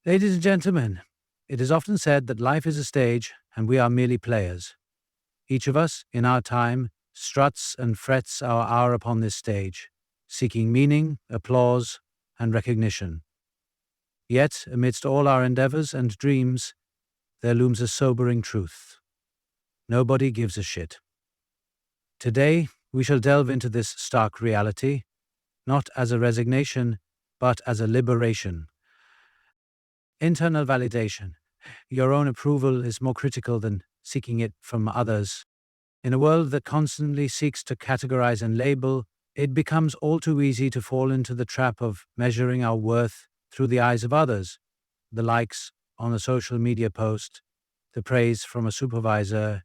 Ladies and gentlemen, it is often said that life is a stage and we are merely players. Each of us, in our time, struts and frets our hour upon this stage, seeking meaning, applause, and recognition. Yet, amidst all our endeavors and dreams, there looms a sobering truth. Nobody gives a shit. Today, we shall delve into this stark reality, not as a resignation, but as a liberation. Internal validation. Your own approval is more critical than seeking it from others. In a world that constantly seeks to categorize and label, it becomes all too easy to fall into the trap of measuring our worth through the eyes of others. The likes on a social media post, the praise from a supervisor,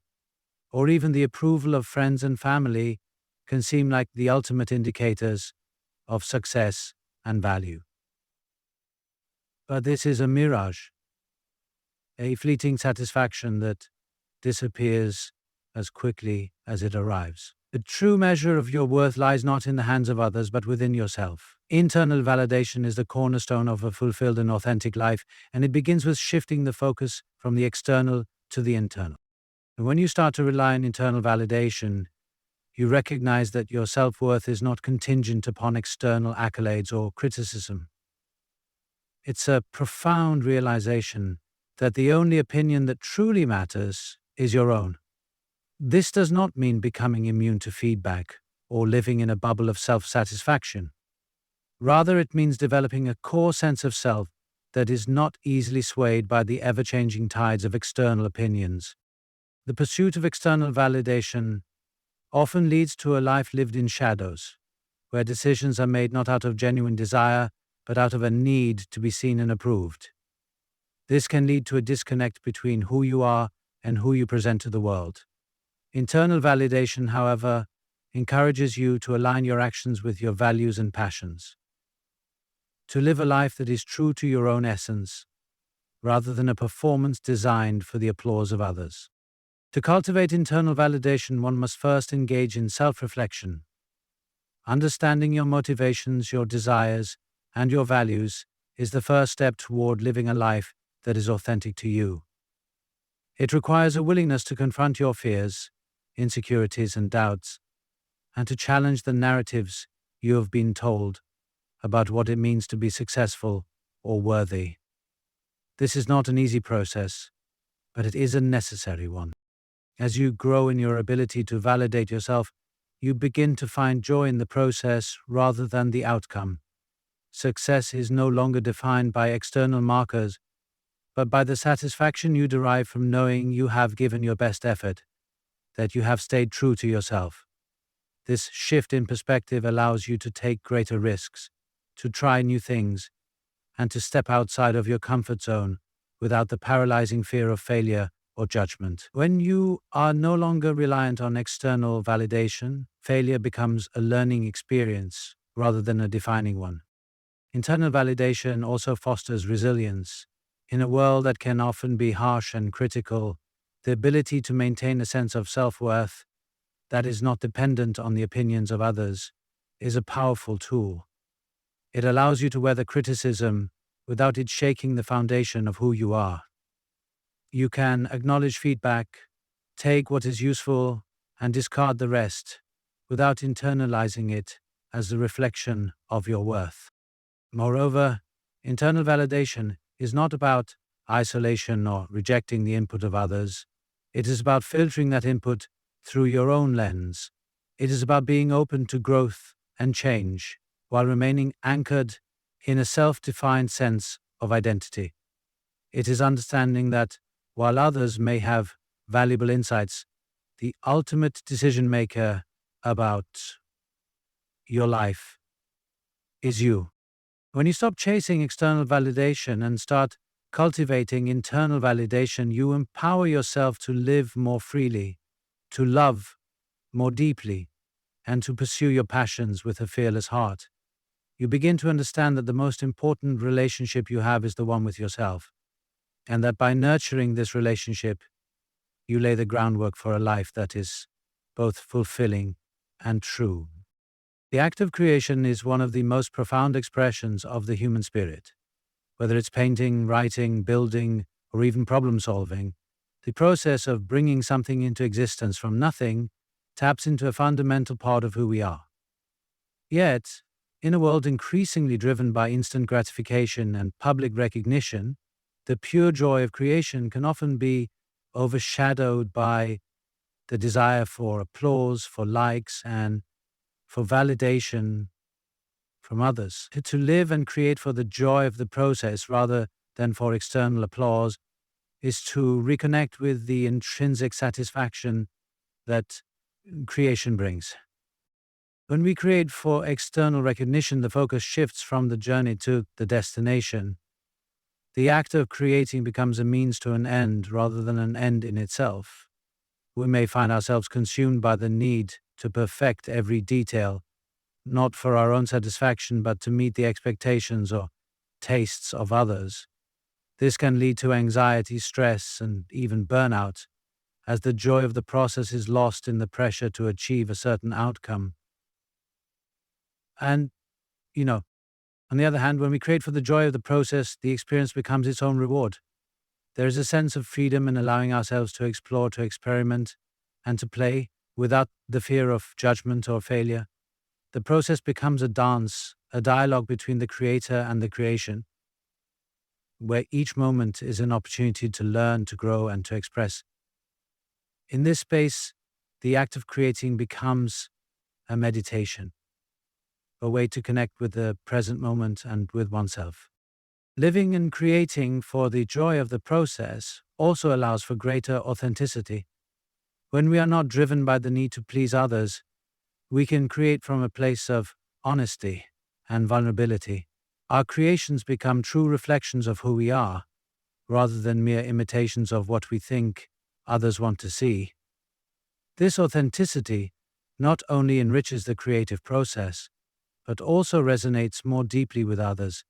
or even the approval of friends and family can seem like the ultimate indicators of success and value. But this is a mirage, a fleeting satisfaction that disappears as quickly as it arrives. The true measure of your worth lies not in the hands of others, but within yourself. Internal validation is the cornerstone of a fulfilled and authentic life, and it begins with shifting the focus from the external to the internal. And when you start to rely on internal validation, you recognize that your self-worth is not contingent upon external accolades or criticism. It's a profound realization that the only opinion that truly matters is your own. This does not mean becoming immune to feedback or living in a bubble of self-satisfaction. Rather, it means developing a core sense of self that is not easily swayed by the ever-changing tides of external opinions. The pursuit of external validation often leads to a life lived in shadows, where decisions are made not out of genuine desire, but out of a need to be seen and approved. This can lead to a disconnect between who you are and who you present to the world. Internal validation, however, encourages you to align your actions with your values and passions, to live a life that is true to your own essence, rather than a performance designed for the applause of others. To cultivate internal validation, one must first engage in self-reflection. Understanding your motivations, your desires, and your values is the first step toward living a life that is authentic to you. It requires a willingness to confront your fears, insecurities, and doubts, and to challenge the narratives you have been told about what it means to be successful or worthy. This is not an easy process, but it is a necessary one. As you grow in your ability to validate yourself, you begin to find joy in the process rather than the outcome. Success is no longer defined by external markers, but by the satisfaction you derive from knowing you have given your best effort, that you have stayed true to yourself. This shift in perspective allows you to take greater risks, to try new things, and to step outside of your comfort zone without the paralyzing fear of failure or judgment. When you are no longer reliant on external validation, failure becomes a learning experience rather than a defining one. Internal validation also fosters resilience. In a world that can often be harsh and critical, the ability to maintain a sense of self-worth that is not dependent on the opinions of others is a powerful tool. It allows you to weather criticism without it shaking the foundation of who you are. You can acknowledge feedback, take what is useful, and discard the rest without internalizing it as a reflection of your worth. Moreover, internal validation is not about isolation or rejecting the input of others. It is about filtering that input through your own lens. It is about being open to growth and change while remaining anchored in a self-defined sense of identity. It is understanding that while others may have valuable insights, the ultimate decision maker about your life is you. When you stop chasing external validation and start cultivating internal validation, you empower yourself to live more freely, to love more deeply, and to pursue your passions with a fearless heart. You begin to understand that the most important relationship you have is the one with yourself, and that by nurturing this relationship, you lay the groundwork for a life that is both fulfilling and true. The act of creation is one of the most profound expressions of the human spirit. Whether it's painting, writing, building, or even problem solving, the process of bringing something into existence from nothing taps into a fundamental part of who we are. Yet, in a world increasingly driven by instant gratification and public recognition, the pure joy of creation can often be overshadowed by the desire for applause, for likes, and for validation from others. To live and create for the joy of the process rather than for external applause is to reconnect with the intrinsic satisfaction that creation brings. When we create for external recognition, the focus shifts from the journey to the destination. The act of creating becomes a means to an end rather than an end in itself. We may find ourselves consumed by the need to perfect every detail, not for our own satisfaction, but to meet the expectations or tastes of others. This can lead to anxiety, stress, and even burnout, as the joy of the process is lost in the pressure to achieve a certain outcome. And, on the other hand, when we create for the joy of the process, the experience becomes its own reward. There is a sense of freedom in allowing ourselves to explore, to experiment, and to play without the fear of judgment or failure. The process becomes a dance, a dialogue between the creator and the creation, where each moment is an opportunity to learn, to grow, and to express. In this space, the act of creating becomes a meditation, a way to connect with the present moment and with oneself. Living and creating for the joy of the process also allows for greater authenticity. When we are not driven by the need to please others, we can create from a place of honesty and vulnerability. Our creations become true reflections of who we are, rather than mere imitations of what we think others want to see. This authenticity not only enriches the creative process, but also resonates more deeply with others,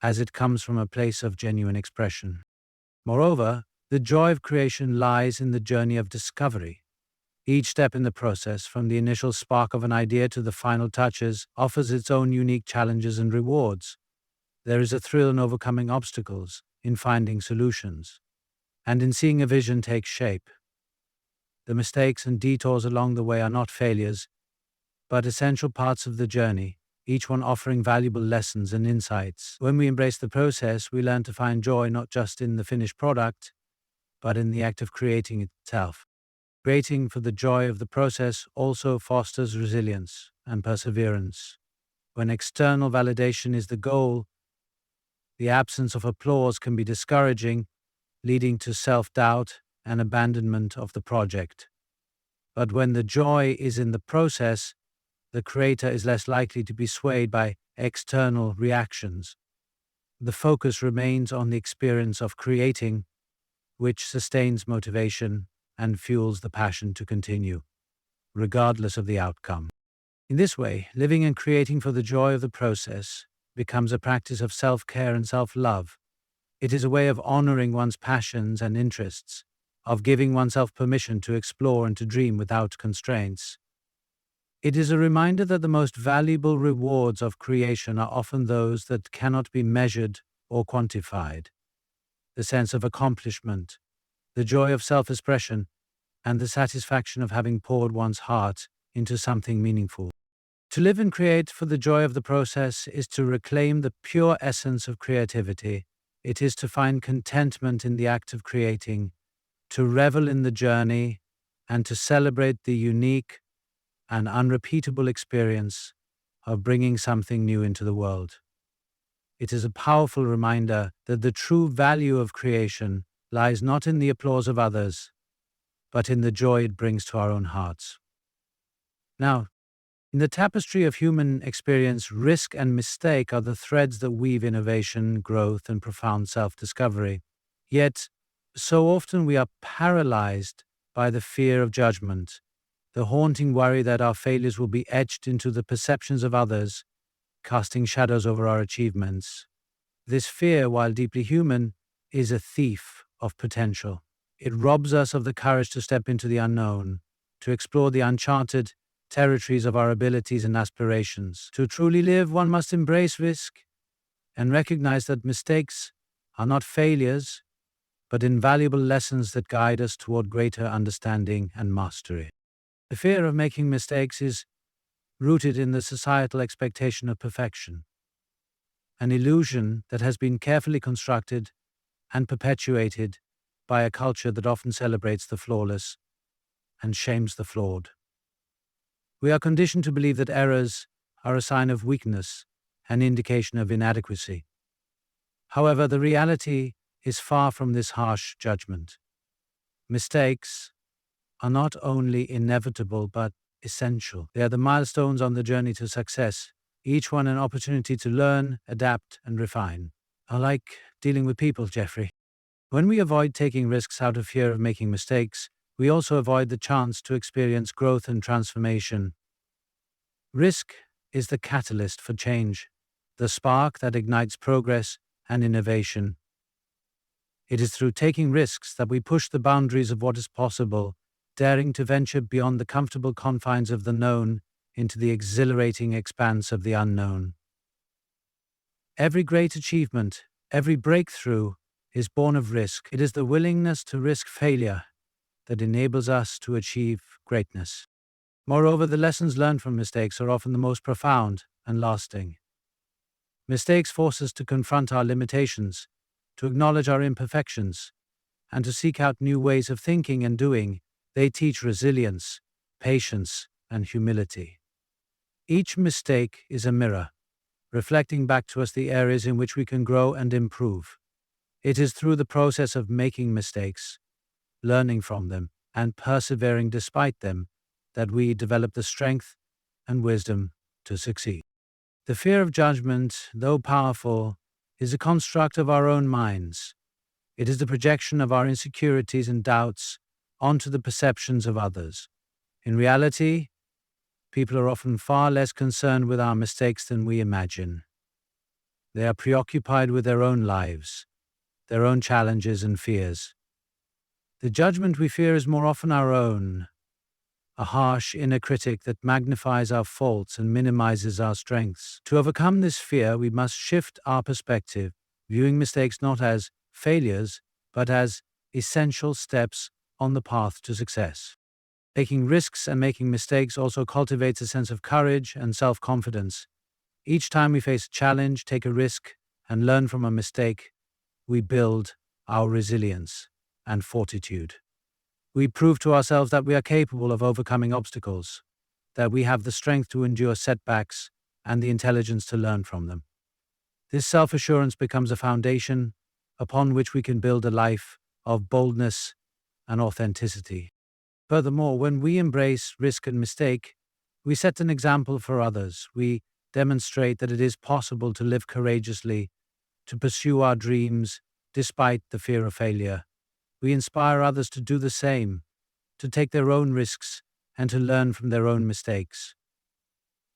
as it comes from a place of genuine expression. Moreover, the joy of creation lies in the journey of discovery. Each step in the process, from the initial spark of an idea to the final touches, offers its own unique challenges and rewards. There is a thrill in overcoming obstacles, in finding solutions, and in seeing a vision take shape. The mistakes and detours along the way are not failures, but essential parts of the journey, each one offering valuable lessons and insights. When we embrace the process, we learn to find joy not just in the finished product, but in the act of creating itself. Creating for the joy of the process also fosters resilience and perseverance. When external validation is the goal, the absence of applause can be discouraging, leading to self-doubt and abandonment of the project. But when the joy is in the process, the creator is less likely to be swayed by external reactions. The focus remains on the experience of creating, which sustains motivation and fuels the passion to continue, regardless of the outcome. In this way, living and creating for the joy of the process becomes a practice of self-care and self-love. It is a way of honoring one's passions and interests, of giving oneself permission to explore and to dream without constraints. It is a reminder that the most valuable rewards of creation are often those that cannot be measured or quantified. The sense of accomplishment, the joy of self-expression, and the satisfaction of having poured one's heart into something meaningful. To live and create for the joy of the process is to reclaim the pure essence of creativity. It is to find contentment in the act of creating, to revel in the journey, and to celebrate the unique and unrepeatable experience of bringing something new into the world. It is a powerful reminder that the true value of creation lies not in the applause of others, but in the joy it brings to our own hearts. Now, in the tapestry of human experience, risk and mistake are the threads that weave innovation, growth, and profound self-discovery. Yet, so often we are paralyzed by the fear of judgment, the haunting worry that our failures will be etched into the perceptions of others, casting shadows over our achievements. This fear, while deeply human, is a thief of potential. It robs us of the courage to step into the unknown, to explore the uncharted territories of our abilities and aspirations. To truly live, one must embrace risk, and recognize that mistakes are not failures, but invaluable lessons that guide us toward greater understanding and mastery. The fear of making mistakes is rooted in the societal expectation of perfection, an illusion that has been carefully constructed and perpetuated by a culture that often celebrates the flawless and shames the flawed. We are conditioned to believe that errors are a sign of weakness, an indication of inadequacy. However, the reality is far from this harsh judgment. Mistakes are not only inevitable but essential. They are the milestones on the journey to success, each one an opportunity to learn, adapt, and refine. I like dealing with people, Jeffrey. When we avoid taking risks out of fear of making mistakes, we also avoid the chance to experience growth and transformation. Risk is the catalyst for change, the spark that ignites progress and innovation. It is through taking risks that we push the boundaries of what is possible, daring to venture beyond the comfortable confines of the known into the exhilarating expanse of the unknown. Every great achievement, every breakthrough is born of risk. It is the willingness to risk failure that enables us to achieve greatness. Moreover, the lessons learned from mistakes are often the most profound and lasting. Mistakes force us to confront our limitations, to acknowledge our imperfections, and to seek out new ways of thinking and doing. They teach resilience, patience, and humility. Each mistake is a mirror, reflecting back to us the areas in which we can grow and improve. It is through the process of making mistakes, learning from them, and persevering despite them that we develop the strength and wisdom to succeed. The fear of judgment, though powerful, is a construct of our own minds. It is the projection of our insecurities and doubts onto the perceptions of others. In reality, people are often far less concerned with our mistakes than we imagine. They are preoccupied with their own lives, their own challenges and fears. The judgment we fear is more often our own, a harsh inner critic that magnifies our faults and minimizes our strengths. To overcome this fear, we must shift our perspective, viewing mistakes not as failures, but as essential steps on the path to success. Taking risks and making mistakes also cultivates a sense of courage and self-confidence. Each time we face a challenge, take a risk, and learn from a mistake, we build our resilience and fortitude. We prove to ourselves that we are capable of overcoming obstacles, that we have the strength to endure setbacks and the intelligence to learn from them. This self-assurance becomes a foundation upon which we can build a life of boldness and authenticity. Furthermore, when we embrace risk and mistake, we set an example for others. We demonstrate that it is possible to live courageously, to pursue our dreams despite the fear of failure. We inspire others to do the same, to take their own risks and to learn from their own mistakes.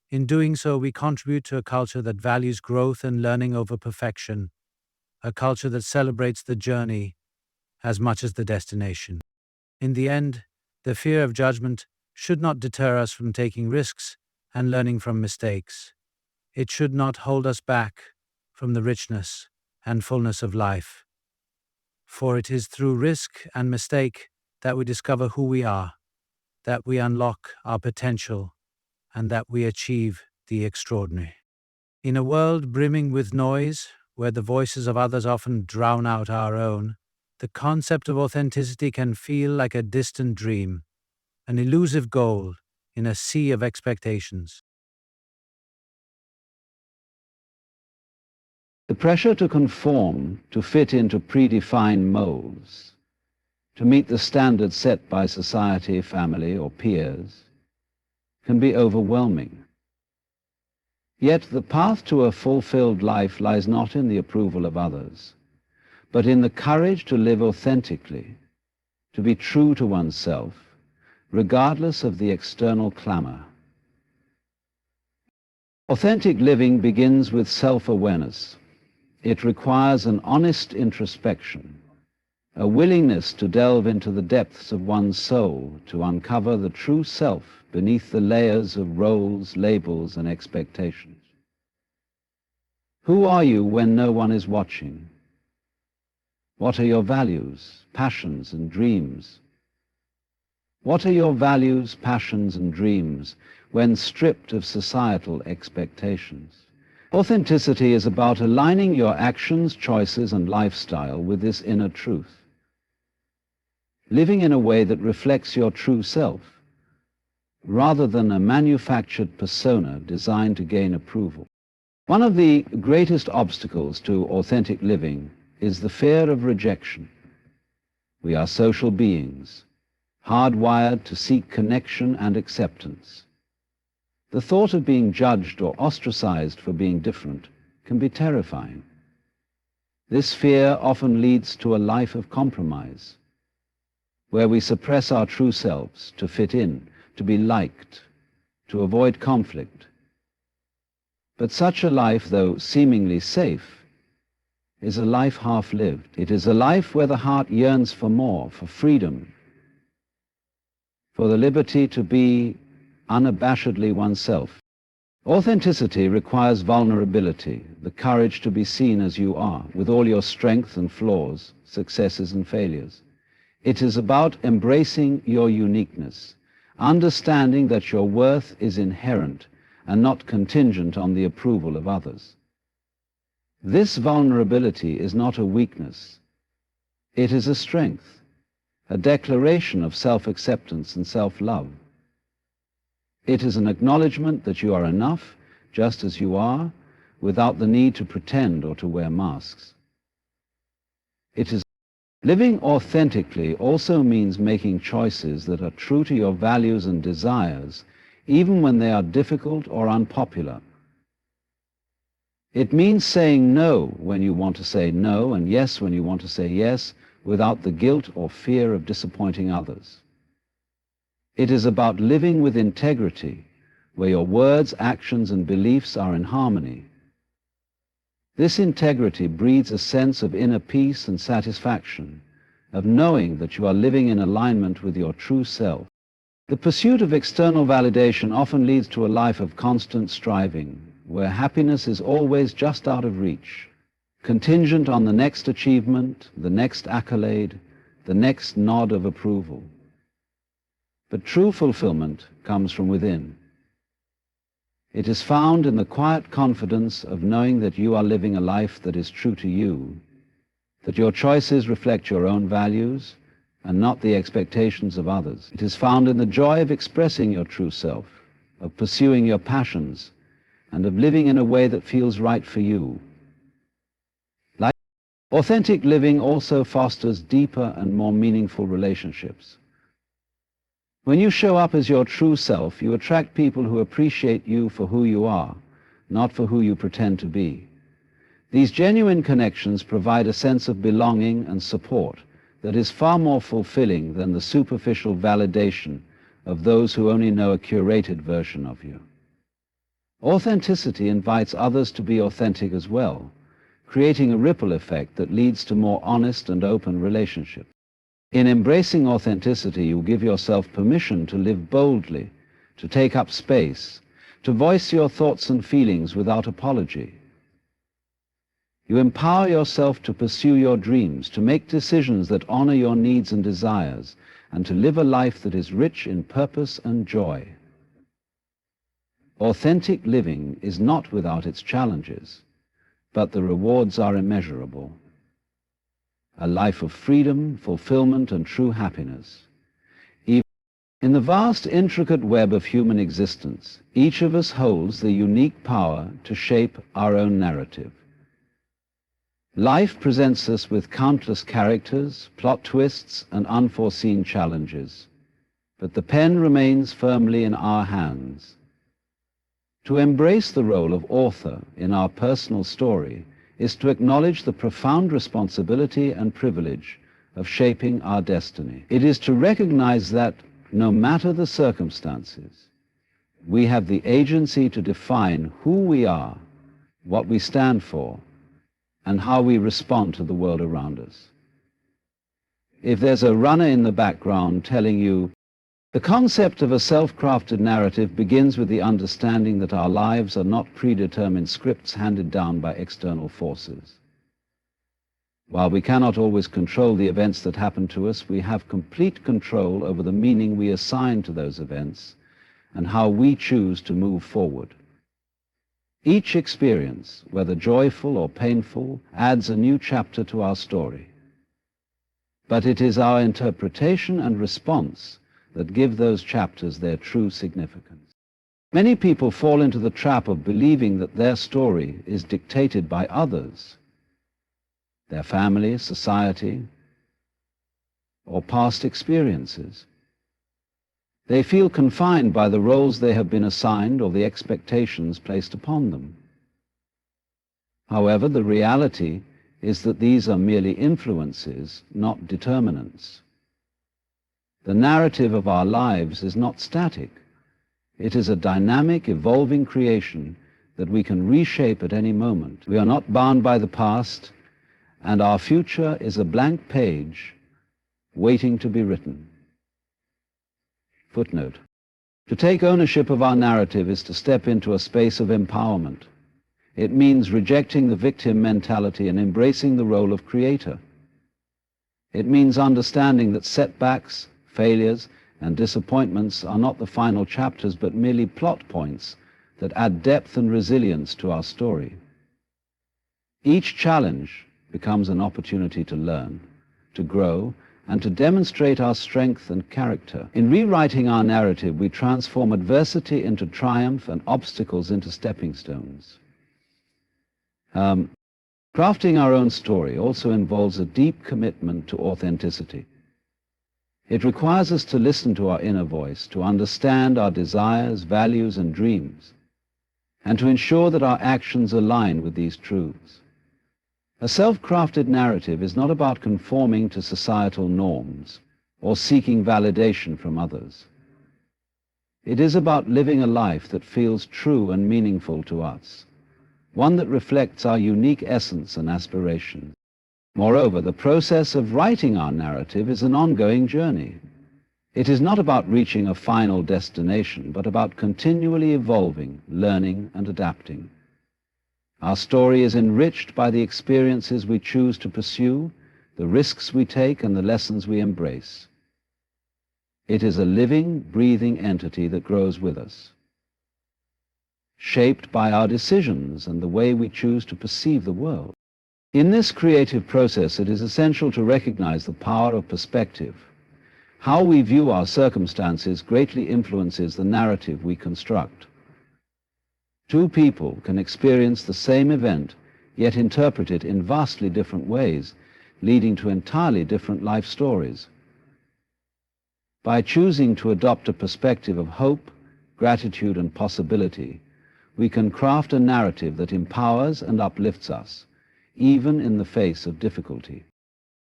In doing so, we contribute to a culture that values growth and learning over perfection, a culture that celebrates the journey as much as the destination. In the end, the fear of judgment should not deter us from taking risks and learning from mistakes. It should not hold us back from the richness and fullness of life. For it is through risk and mistake that we discover who we are, that we unlock our potential, and that we achieve the extraordinary. In a world brimming with noise, where the voices of others often drown out our own, the concept of authenticity can feel like a distant dream, an elusive goal in a sea of expectations. The pressure to conform, to fit into predefined molds, to meet the standards set by society, family, or peers, can be overwhelming. Yet the path to a fulfilled life lies not in the approval of others, but in the courage to live authentically, to be true to oneself, regardless of the external clamor. Authentic living begins with self-awareness. It requires an honest introspection, a willingness to delve into the depths of one's soul to uncover the true self beneath the layers of roles, labels, and expectations. Who are you when no one is watching? What are your values, passions, and dreams? What are your values, passions, and dreams when stripped of societal expectations? Authenticity is about aligning your actions, choices, and lifestyle with this inner truth. Living in a way that reflects your true self, rather than a manufactured persona designed to gain approval. One of the greatest obstacles to authentic living is the fear of rejection. We are social beings, hardwired to seek connection and acceptance. The thought of being judged or ostracized for being different can be terrifying. This fear often leads to a life of compromise, where we suppress our true selves to fit in, to be liked, to avoid conflict. But such a life, though seemingly safe, is a life half-lived. It is a life where the heart yearns for more, for freedom, for the liberty to be unabashedly oneself. Authenticity requires vulnerability, the courage to be seen as you are, with all your strengths and flaws, successes and failures. It is about embracing your uniqueness, understanding that your worth is inherent and not contingent on the approval of others. This vulnerability is not a weakness. It is a strength, a declaration of self-acceptance and self-love. It is an acknowledgement that you are enough just as you are, without the need to pretend or to wear masks. Living authentically also means making choices that are true to your values and desires, even when they are difficult or unpopular. It means saying no when you want to say no, and yes when you want to say yes, without the guilt or fear of disappointing others. It is about living with integrity, where your words, actions, and beliefs are in harmony. This integrity breeds a sense of inner peace and satisfaction, of knowing that you are living in alignment with your true self. The pursuit of external validation often leads to a life of constant striving, where happiness is always just out of reach, contingent on the next achievement, the next accolade, the next nod of approval. But true fulfillment comes from within. It is found in the quiet confidence of knowing that you are living a life that is true to you, that your choices reflect your own values and not the expectations of others. It is found in the joy of expressing your true self, of pursuing your passions, and of living in a way that feels right for you. Authentic living also fosters deeper and more meaningful relationships. When you show up as your true self, you attract people who appreciate you for who you are, not for who you pretend to be. These genuine connections provide a sense of belonging and support that is far more fulfilling than the superficial validation of those who only know a curated version of you. Authenticity invites others to be authentic as well, creating a ripple effect that leads to more honest and open relationships. In embracing authenticity, you give yourself permission to live boldly, to take up space, to voice your thoughts and feelings without apology. You empower yourself to pursue your dreams, to make decisions that honor your needs and desires, and to live a life that is rich in purpose and joy. Authentic living is not without its challenges, but the rewards are immeasurable. A life of freedom, fulfillment, and true happiness. In the vast, intricate web of human existence, each of us holds the unique power to shape our own narrative. Life presents us with countless characters, plot twists, and unforeseen challenges, but the pen remains firmly in our hands. To embrace the role of author in our personal story is to acknowledge the profound responsibility and privilege of shaping our destiny. It is to recognize that, no matter the circumstances, we have the agency to define who we are, what we stand for, and how we respond to the world around us. If there's a runner in the background telling you, The concept of a self-crafted narrative begins with the understanding that our lives are not predetermined scripts handed down by external forces. While we cannot always control the events that happen to us, we have complete control over the meaning we assign to those events and how we choose to move forward. Each experience, whether joyful or painful, adds a new chapter to our story. But it is our interpretation and response that give those chapters their true significance. Many people fall into the trap of believing that their story is dictated by others, their family, society, or past experiences. They feel confined by the roles they have been assigned or the expectations placed upon them. However, the reality is that these are merely influences, not determinants. The narrative of our lives is not static. It is a dynamic, evolving creation that we can reshape at any moment. We are not bound by the past, and our future is a blank page waiting to be written. Footnote: to take ownership of our narrative is to step into a space of empowerment. It means rejecting the victim mentality and embracing the role of creator. It means understanding that setbacks, failures, and disappointments are not the final chapters, but merely plot points that add depth and resilience to our story. Each challenge becomes an opportunity to learn, to grow, and to demonstrate our strength and character. In rewriting our narrative, we transform adversity into triumph and obstacles into stepping stones. Crafting our own story also involves a deep commitment to authenticity. It requires us to listen to our inner voice, to understand our desires, values, and dreams, and to ensure that our actions align with these truths. A self-crafted narrative is not about conforming to societal norms or seeking validation from others. It is about living a life that feels true and meaningful to us, one that reflects our unique essence and aspirations. Moreover, the process of writing our narrative is an ongoing journey. It is not about reaching a final destination, but about continually evolving, learning, and adapting. Our story is enriched by the experiences we choose to pursue, the risks we take, and the lessons we embrace. It is a living, breathing entity that grows with us, shaped by our decisions and the way we choose to perceive the world. In this creative process, it is essential to recognize the power of perspective. How we view our circumstances greatly influences the narrative we construct. Two people can experience the same event, yet interpret it in vastly different ways, leading to entirely different life stories. By choosing to adopt a perspective of hope, gratitude, and possibility, we can craft a narrative that empowers and uplifts us, even in the face of difficulty.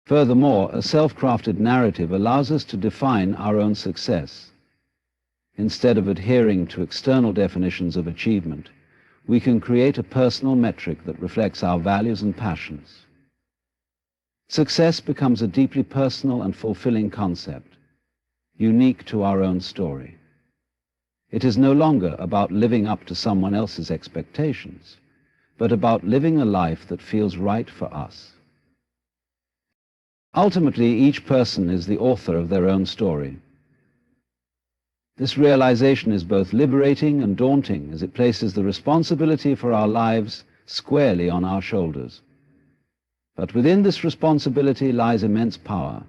Furthermore, a self-crafted narrative allows us to define our own success. Instead of adhering to external definitions of achievement, we can create a personal metric that reflects our values and passions. Success becomes a deeply personal and fulfilling concept, unique to our own story. It is no longer about living up to someone else's expectations, but about living a life that feels right for us. Ultimately, each person is the author of their own story. This realization is both liberating and daunting, as it places the responsibility for our lives squarely on our shoulders. But within this responsibility lies immense power,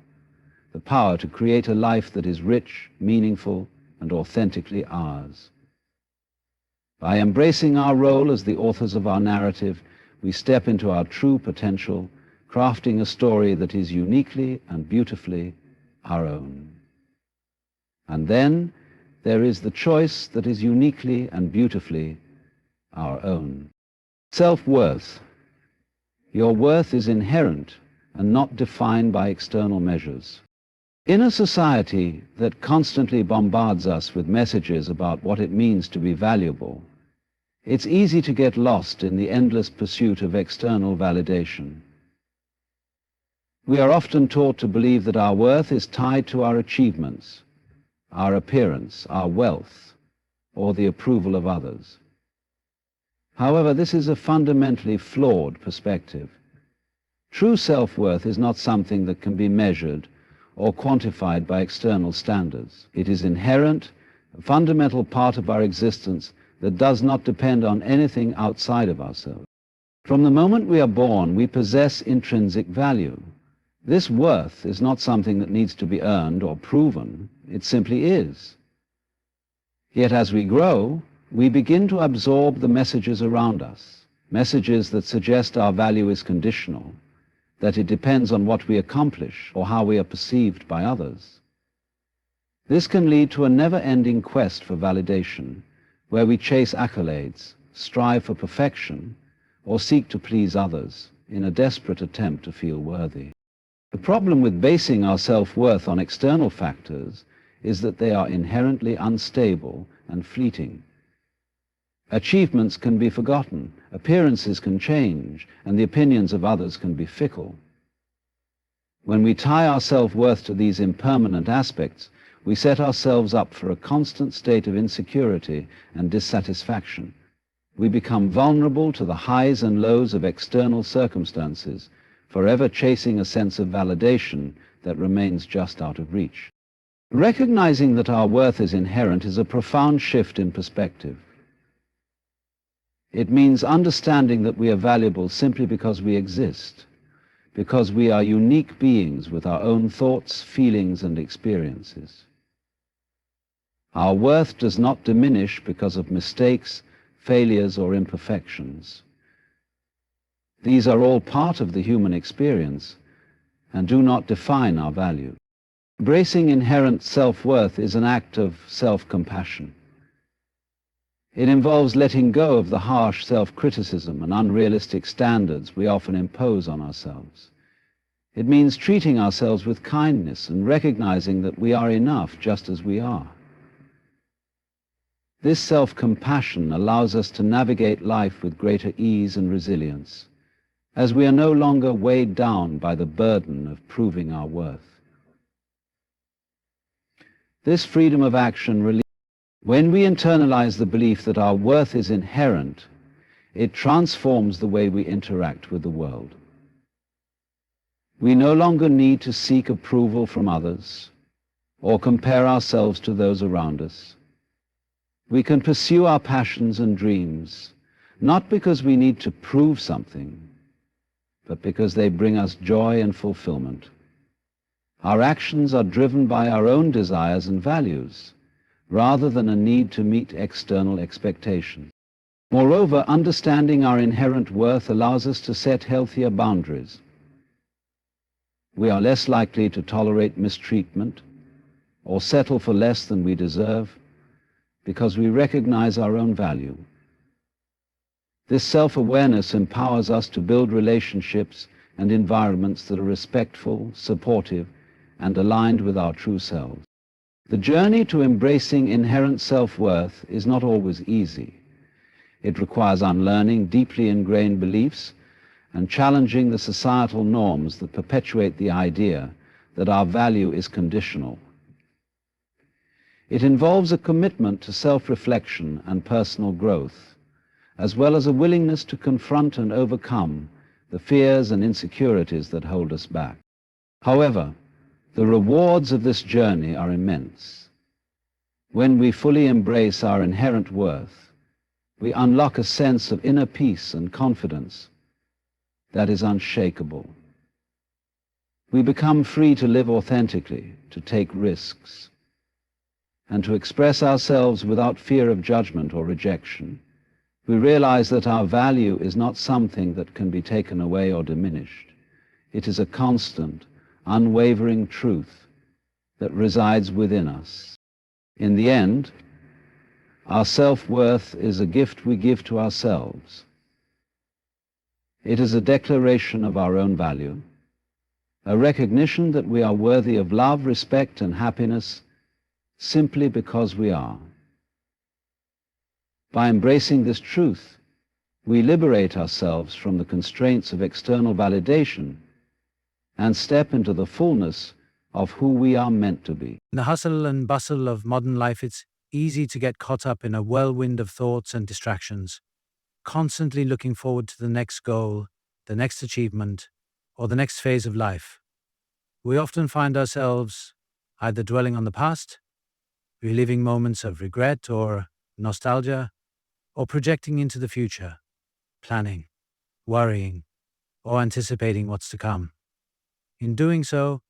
the power to create a life that is rich, meaningful, and authentically ours. By embracing our role as the authors of our narrative, we step into our true potential, crafting a story that is uniquely and beautifully our own. And then there is the choice that is uniquely and beautifully our own. Self-worth. Your worth is inherent and not defined by external measures. In a society that constantly bombards us with messages about what it means to be valuable, it's easy to get lost in the endless pursuit of external validation. We are often taught to believe that our worth is tied to our achievements, our appearance, our wealth, or the approval of others. However, this is a fundamentally flawed perspective. True self-worth is not something that can be measured or quantified by external standards. It is inherent, a fundamental part of our existence that does not depend on anything outside of ourselves. From the moment we are born, we possess intrinsic value. This worth is not something that needs to be earned or proven. It simply is. Yet as we grow, we begin to absorb the messages around us, messages that suggest our value is conditional, that it depends on what we accomplish or how we are perceived by others. This can lead to a never-ending quest for validation, where we chase accolades, strive for perfection, or seek to please others in a desperate attempt to feel worthy. The problem with basing our self-worth on external factors is that they are inherently unstable and fleeting. Achievements can be forgotten, appearances can change, and the opinions of others can be fickle. When we tie our self-worth to these impermanent aspects, we set ourselves up for a constant state of insecurity and dissatisfaction. We become vulnerable to the highs and lows of external circumstances, forever chasing a sense of validation that remains just out of reach. Recognizing that our worth is inherent is a profound shift in perspective. It means understanding that we are valuable simply because we exist, because we are unique beings with our own thoughts, feelings, and experiences. Our worth does not diminish because of mistakes, failures, or imperfections. These are all part of the human experience and do not define our value. Embracing inherent self-worth is an act of self-compassion. It involves letting go of the harsh self-criticism and unrealistic standards we often impose on ourselves. It means treating ourselves with kindness and recognizing that we are enough just as we are. This self-compassion allows us to navigate life with greater ease and resilience, as we are no longer weighed down by the burden of proving our worth. This freedom of action relieves. When we internalize the belief that our worth is inherent, it transforms the way we interact with the world. We no longer need to seek approval from others or compare ourselves to those around us. We can pursue our passions and dreams, not because we need to prove something, but because they bring us joy and fulfillment. Our actions are driven by our own desires and values, rather than a need to meet external expectations. Moreover, understanding our inherent worth allows us to set healthier boundaries. We are less likely to tolerate mistreatment or settle for less than we deserve because we recognize our own value. This self-awareness empowers us to build relationships and environments that are respectful, supportive, and aligned with our true selves. The journey to embracing inherent self-worth is not always easy. It requires unlearning deeply ingrained beliefs and challenging the societal norms that perpetuate the idea that our value is conditional. It involves a commitment to self-reflection and personal growth, as well as a willingness to confront and overcome the fears and insecurities that hold us back. However, the rewards of this journey are immense. When we fully embrace our inherent worth, we unlock a sense of inner peace and confidence that is unshakable. We become free to live authentically, to take risks, and to express ourselves without fear of judgment or rejection. We realize that our value is not something that can be taken away or diminished. It is a constant, unwavering truth that resides within us. In the end, our self-worth is a gift we give to ourselves. It is a declaration of our own value, a recognition that we are worthy of love, respect, and happiness simply because we are. By embracing this truth, we liberate ourselves from the constraints of external validation and step into the fullness of who we are meant to be. In the hustle and bustle of modern life, it's easy to get caught up in a whirlwind of thoughts and distractions, constantly looking forward to the next goal, the next achievement, or the next phase of life. We often find ourselves either dwelling on the past, reliving moments of regret or nostalgia, or projecting into the future, planning, worrying, or anticipating what's to come. In doing so,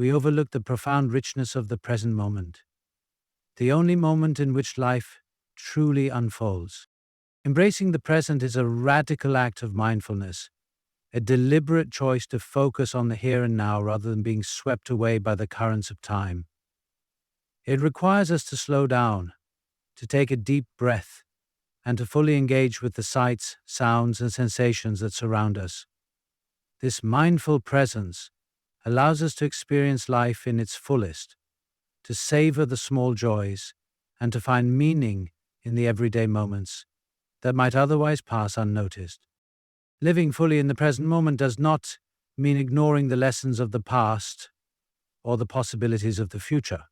we overlook the profound richness of the present moment, the only moment in which life truly unfolds. Embracing the present is a radical act of mindfulness, a deliberate choice to focus on the here and now rather than being swept away by the currents of time. It requires us to slow down, to take a deep breath, and to fully engage with the sights, sounds, and sensations that surround us. This mindful presence allows us to experience life in its fullest, to savor the small joys, and to find meaning in the everyday moments that might otherwise pass unnoticed. Living fully in the present moment does not mean ignoring the lessons of the past or the possibilities of the future.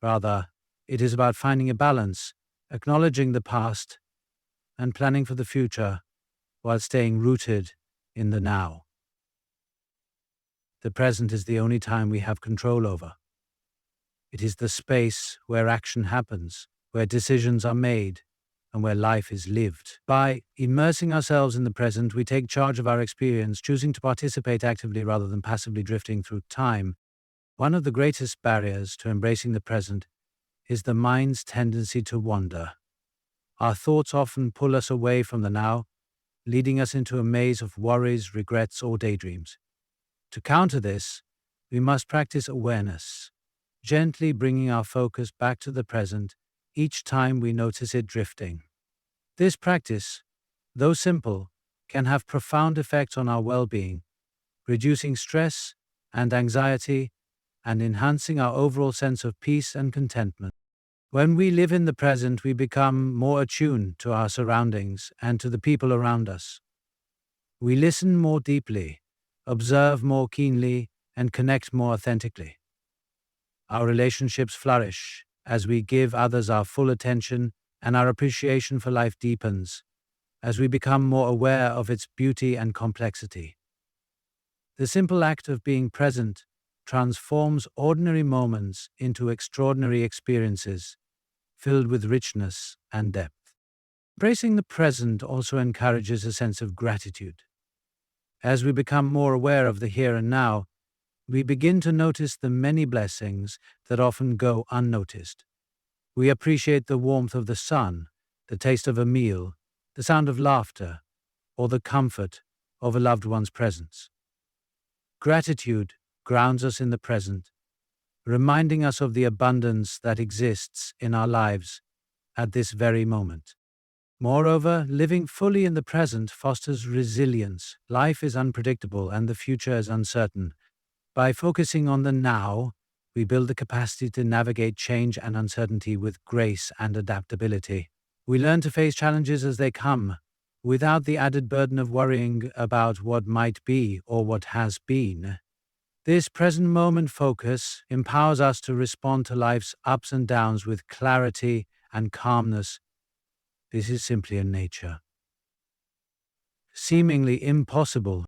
Rather, it is about finding a balance, acknowledging the past, and planning for the future while staying rooted in the now. The present is the only time we have control over. It is the space where action happens, where decisions are made, and where life is lived. By immersing ourselves in the present, we take charge of our experience, choosing to participate actively rather than passively drifting through time. One of the greatest barriers to embracing the present is the mind's tendency to wander. Our thoughts often pull us away from the now, leading us into a maze of worries, regrets, or daydreams. To counter this, we must practice awareness, gently bringing our focus back to the present each time we notice it drifting. This practice, though simple, can have profound effects on our well-being, reducing stress and anxiety and enhancing our overall sense of peace and contentment. When we live in the present, we become more attuned to our surroundings and to the people around us. We listen more deeply, observe more keenly, and connect more authentically. Our relationships flourish as we give others our full attention, and our appreciation for life deepens as we become more aware of its beauty and complexity. The simple act of being present transforms ordinary moments into extraordinary experiences filled with richness and depth. Embracing the present also encourages a sense of gratitude. As we become more aware of the here and now, we begin to notice the many blessings that often go unnoticed. We appreciate the warmth of the sun, the taste of a meal, the sound of laughter, or the comfort of a loved one's presence. Gratitude grounds us in the present, reminding us of the abundance that exists in our lives at this very moment. Moreover, living fully in the present fosters resilience. Life is unpredictable and the future is uncertain. By focusing on the now, we build the capacity to navigate change and uncertainty with grace and adaptability. We learn to face challenges as they come, without the added burden of worrying about what might be or what has been. This present moment focus empowers us to respond to life's ups and downs with clarity and calmness. This is simply in nature. Seemingly impossible.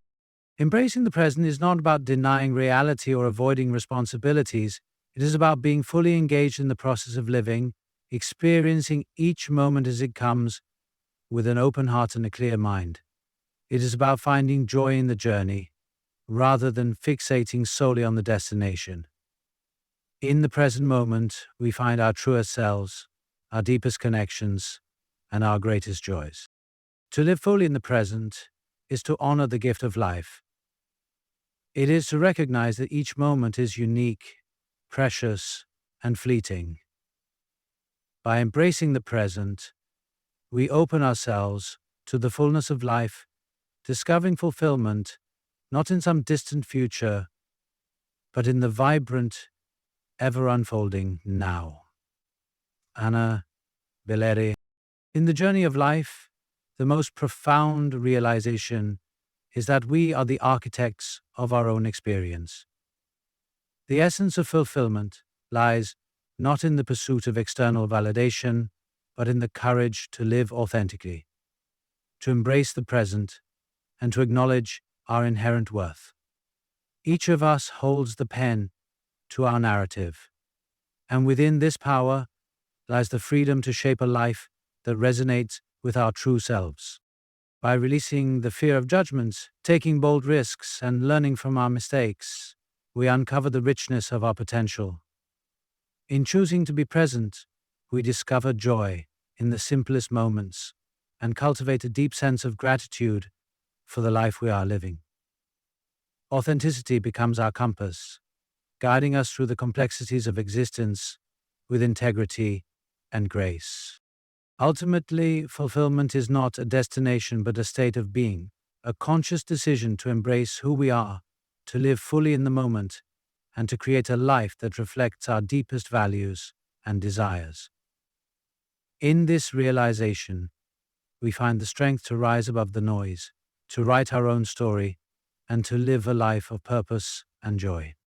Embracing the present is not about denying reality or avoiding responsibilities. It is about being fully engaged in the process of living, experiencing each moment as it comes with an open heart and a clear mind. It is about finding joy in the journey, rather than fixating solely on the destination. In the present moment, we find our truest selves, our deepest connections, and our greatest joys. To live fully in the present is to honor the gift of life. It is to recognize that each moment is unique, precious, and fleeting. By embracing the present, we open ourselves to the fullness of life, discovering fulfillment not in some distant future, but in the vibrant, ever-unfolding now. Anna Belleri. In the journey of life, the most profound realization is that we are the architects of our own experience. The essence of fulfillment lies not in the pursuit of external validation, but in the courage to live authentically, to embrace the present, and to acknowledge our inherent worth. Each of us holds the pen to our narrative, and within this power lies the freedom to shape a life that resonates with our true selves. By releasing the fear of judgment, taking bold risks, and learning from our mistakes, we uncover the richness of our potential. In choosing to be present, we discover joy in the simplest moments and cultivate a deep sense of gratitude for the life we are living. Authenticity becomes our compass, guiding us through the complexities of existence with integrity and grace. Ultimately, fulfillment is not a destination but a state of being, a conscious decision to embrace who we are, to live fully in the moment, and to create a life that reflects our deepest values and desires. In this realization, we find the strength to rise above the noise, to write our own story, and to live a life of purpose and joy.